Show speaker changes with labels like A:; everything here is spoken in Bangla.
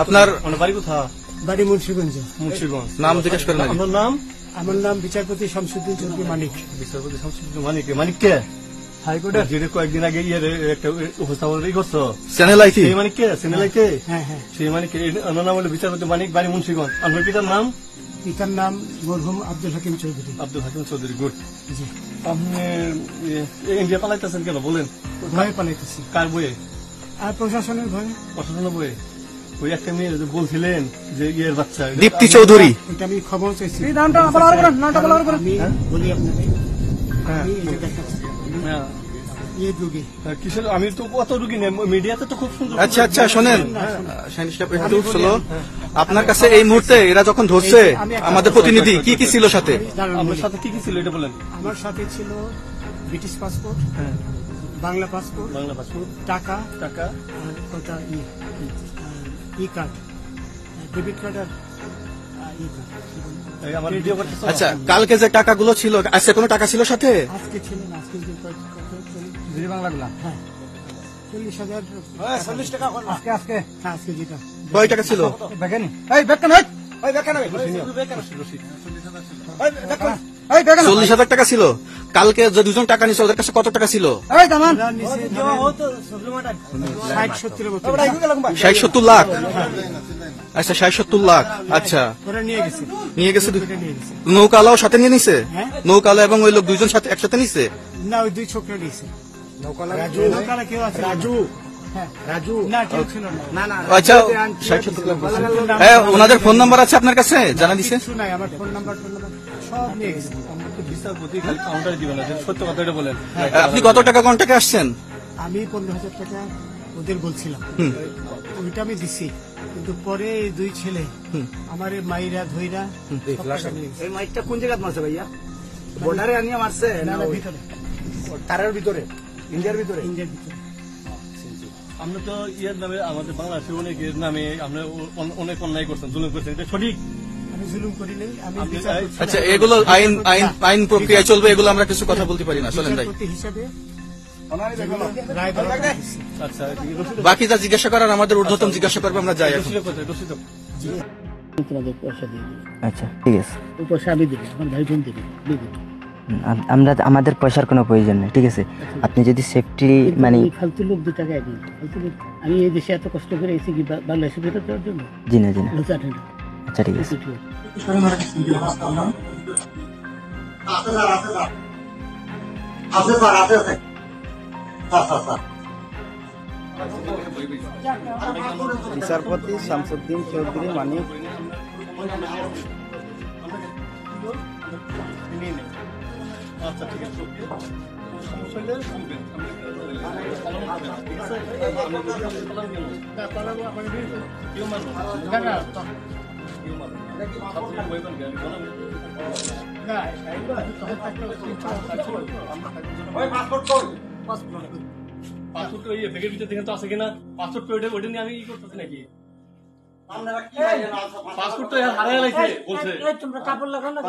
A: আপনার
B: বাড়ি কোথায়?
C: বাড়ি মুন্সিগঞ্জ।
B: মুন্সিগঞ্জ।
A: নাম জিজ্ঞেস করেন।
B: আপনার নাম?
C: আমার নাম বিচারপতি শামসুদ্দিন চৌধুরী মানিক।
B: বিচারপতি শামসুদ্দিন মানিক। মানিক কে? হাইকোর্টের যেটা কয়েকদিন আগে একটা উপস্থাপন করছো
A: চ্যানেল আইছি।
B: সেই মানিক কে? চ্যানেল আইতে?
C: হ্যাঁ হ্যাঁ।
B: সেই মানিক আমার নাম হলো বিচারপতি মানিক, বাড়ি মুন্সিগঞ্জ। আপনার পিতার নাম?
C: পিতার নাম মরহুম আব্দুল হাকিম চৌধুরী।
B: আব্দুল হাকিম চৌধুরী। গুড।
C: জি।
B: আপনি ইন্ডিয়া পালাইতেছেন কেন বলেন?
C: ভয়ে পালাইতেছি।
B: কার বইয়ে?
C: আর প্রশাসনের ভয়ে।
B: প্রশাসনের বইয়ে? ওই একটা মেয়ে বলছিলেন যে ইয়ের বাচ্চা
A: দীপ্তি চৌধুরী।
C: এটা আমি খবর চাইছি।
B: আমি
C: বলি আপনাকে,
B: হ্যাঁ
C: আমি এই যে দেখাচ্ছি,
B: হ্যাঁ
C: এই রোগী।
B: কিসের? আমি তো কত রুগী নেই, মিডিয়াতে তো খুব সুন্দর।
A: আচ্ছা আচ্ছা শোনেন, একটু slow। আপনার কাছে এই মুহূর্তে এরা যখন ধরছে আমাদের প্রতিনিধি কি কি ছিল সাথে?
B: আপনার সাথে কি কি ছিল এটা বলেন।
C: আমার সাথে ছিল ব্রিটিশ পাসপোর্ট,
B: হ্যাঁ,
C: বাংলা পাসপোর্ট,
B: বাংলা পাসপোর্ট,
C: টাকা,
B: টাকা,
C: আর ওটা ই কার্ড, ডেবিট কার্ড আর ই কার্ড।
B: এই আমার ভিডিও করতেছ।
A: আচ্ছা, কালকে যে টাকাগুলো ছিল, আজকে কোনো টাকা ছিল সাথে?
C: আজকে ছিল না, আজকে যে
B: জি বাংলাগুলা।
C: হ্যাঁ 40,000।
B: 40 টাকা আজকে আজকে
C: হ্যাঁ আজকে যেটা
A: কয় টাকা ছিল?
B: দেখেন এই বেকন হয়, ওই বেকন হবে, বেকন রশিদ
A: 40,000 টাকা ছিল। কালকে যে দুজন টাকা নিছে ওদের কাছে কত টাকা ছিল?
B: এই দামান
C: 60-70 মতো
A: 60-70 লাখ। আচ্ছা 60-70 লাখ। আচ্ছা
C: ওরা নিয়ে গেছে।
A: নিয়ে গেছে।
C: নিয়ে গেছে।
A: নৌকালাও সাথে নিয়ে নিছে?
C: হ্যাঁ।
A: নৌকালা এবং ওই লোক দুইজন সাথে একসাথে নিছে?
C: না, ওই দুই ছোকরা নিয়েছে।
B: রাজু,
C: নৌকালা কেউ আছে?
B: রাজু,
C: হ্যাঁ
B: রাজু।
C: না, কেউ ছিল না।
B: না
A: আচ্ছা 60-70 লাখ। হ্যাঁ, ওনাদের ফোন নাম্বার আছে আপনার কাছে? জানা দিছে?
C: কিছু নাই, আমার ফোন নাম্বার সব নিয়ে গেছে।
B: আমরা তো বিচারপতি খালি কাউন্টার দিবেন না, সত্য কথাটা বলেন।
A: আপনি কত টাকা কন্টাক্টে আসছেন?
C: আমি 15,000 টাকা ওদের বলছিলাম,
A: হুম।
C: ওইটা আমি দিছি। কিন্তু পরে এই দুই ছেলে আমার মাইরা ধইরা সব টাকা নিয়ে গেছে।
D: এই মাইকটা কোন জায়গায় মারছে ভাইয়া? বর্ডারে আনিয়ে মারছে
C: না,
D: না
C: না,
D: ওই
C: ভিতরে,
D: তারের ভিতরে, ইন্ডিয়ার ভিতরে?
C: ইন্ডিয়ার ভিতরে।
B: আমরা তো ইয়ের নামে, আমাদের বাংলাদেশের অনেকের নামে আমরা অনেক অন্যায় করছেন, জুলুম করছেন, এটা সঠিক?
C: আমি জুলুম করি নাই, আমি
B: আপনি-
C: বিচারপতি
A: আচ্ছা, এগুলো আইন প্রক্রিয়ায় চলবে, এগুলো আমরা কিছু কথা বলতে পারি না। চলেন ভাই।
C: বিচারপতি হিসাবে রায় দেওয়া হয়েছে।
B: আচ্ছা রশিদ
A: বাকি যা জিজ্ঞাসা করার আমাদের ঊর্ধ্বতন জিজ্ঞাসা করবে, আমরা যাই এখন।
B: কোথায়? রশিদ
C: তোমাদের পয়সা দিয়ে দিই,
E: আচ্ছা ঠিক আছে।
C: ওই পয়সা আমি দিবি, আমার ভাই বোন দিবি, দিয়ে দিবি।
E: আমরা আমাদের পয়সার কোনো প্রয়োজন নেই, ঠিক আছে? আপনি যদি সেফটি মানে
C: এই ফালতু লোক 2 টাকা দিন, ফালতু লোক। আমি এই দেশে এত কষ্ট করে এসে কি বাংলাদেশে ফেরত দেওয়ার জন্য?
E: জি না জি না।
C: লজ্জা আটে না।
E: আচ্ছা ঠিক আছে।
D: বিচারপতি শামসুদ্দিন চৌধুরী মানিক।
B: আচ্ছা ঠিক আছে। সমস্যা হলে বলবেন। কেউ মারবে না।
C: না, না,
B: কেউ মারবে না। ছাত্র বইবেন কেন?
C: না, এইগুলো তখন থাকলে
B: পাসপোর্ট ওই ব্যাগের ভিতরে দেখেন তো আছে কিনা? পাসপোর্ট ওইটা নিয়ে আমি ই করতেছি নাকি? পাসপোর্ট তো হারাই লাগছে বলছে।
C: তোমরা কাপড় লাগাও না।